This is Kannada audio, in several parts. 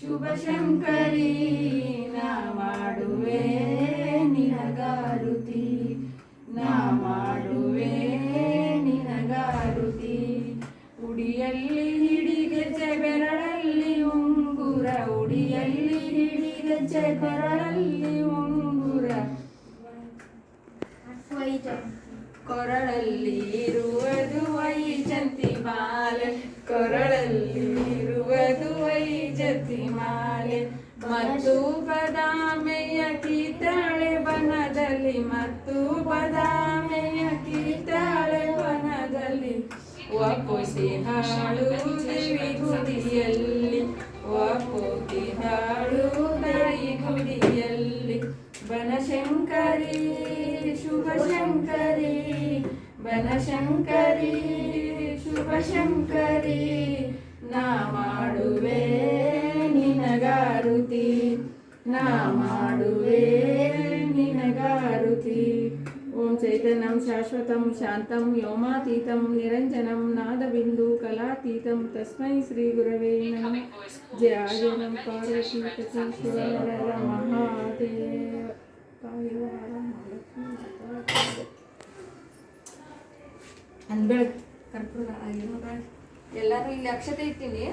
ಶುಭ ಶಂಕರಿ ನಾ ಮಾಡುವೆ ನಿನಗಾರುತಿ ನಾ ಮಾಡುವೆ ನಿನಗಾರುತಿ ಉಡಿಯಲ್ಲಿ ಹಿಡಿಗೆಜ್ಜೆ ಬೆರಳಲ್ಲಿ ಉಂಗುರ ಉಡಿಯಲ್ಲಿ ಹಿಡಿಗೆಜ್ಜೆ ಬೆರಳಲ್ಲಿ ಉಂಗುರ ಕೊರಳಲ್ಲಿ ಇರುವುದು ವೈಜಂತಿ ಮಾಲೆ ಕೊರಳಲ್ಲಿ ಇರುವುದು ವೈಜಂತಿ ಮಾಲೆ ಮತ್ತು ಬದಾಮೆಯ ಕಿತ್ತಾಳೆ ಬನದಲ್ಲಿ ಮತ್ತು ಬದಾಮೆಯ ಕಿತ್ತಾಳೆ ಬನದಲ್ಲಿ ಒಪ್ಪುಸಿ ಹಾಳು ದೇವಿ ಗುಡಿಯಲ್ಲಿ ಒಪ್ಪುಸಿ ಹಾಳು ತಾಯಿ ಗುಡಿಯಲ್ಲಿ ಬನಶಂಕರಿ ಶುಭ ಶಂಕರಿ ಬನಶಂಕರಿ ಶುಭ ಶಂಕರಿ ನಾ ಮಾಡುವೆ ನಿನಗಾರುತಿ ನಾ ಮಾಡುವೆ ನಿನಗಾರುತಿ ಓಂ ಚೈತನ್ಯಂ ಶಾಶ್ವತಂ ಶಾಂತಂ ವ್ಯೋಮಾತೀತಂ ನಿರಂಜನಂ ನಾದಬಿಂದು ಕಲಾತೀತಂ ತಸ್ಮೈ ಶ್ರೀ ಗುರವೇ ನಮಃ ಜಯ ಜಯಂ ಪಾರ್ವತಿ ಪತಿ ಶಿವರ ಮಹಾದೇವ ಅನ್ಬೇಡ ಕರ್ಪೂರ ಎಲ್ಲರೂ ಇಲ್ಲಿ ಅಕ್ಷತೆ ಇಟ್ಟಿನಿ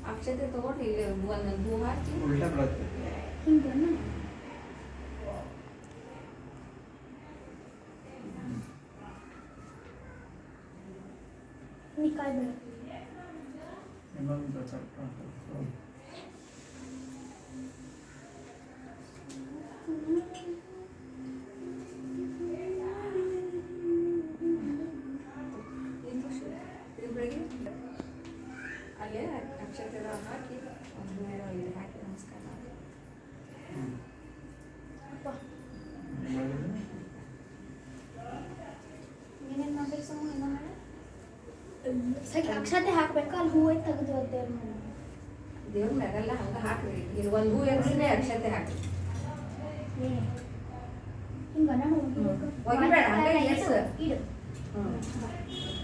ಅಕ್ಷತೆ ತಗೊಂಡು ಇಲ್ಲಿ ಒಂದೊಂದು ಹೂ ಹಾಕಿ ಅಲ್ಲೇ ಅಕ್ಷತೆ ಹಾಕಿ ಒಂದು ಇದು ಹಾಕಿ ನಮಸ್ಕಾರ ಏನೇನು ಮಾಡ್ಬೇಕು ಸಮ ಅಕ್ಷತೆ ಹಾಕ್ಬೇಕು ಅಲ್ಲಿ ಹೂವು ತೆಗೆದು ದೇವ್ರ ಮ್ಯಾಗೆಲ್ಲ ಹಂಗೆ ಹಾಕ್ರಿ ಇಲ್ಲಿ ಒಂದು ಹೂ ಎರ್ಸಿನೇ ಅಕ್ಷತೆ ಹಾಕಿ ಹಿಂಗೆ ಒಗಿಬೇಡ ಹಂಗೆ ಎರ್ಸು ಇಡು ಹ್ಞೂ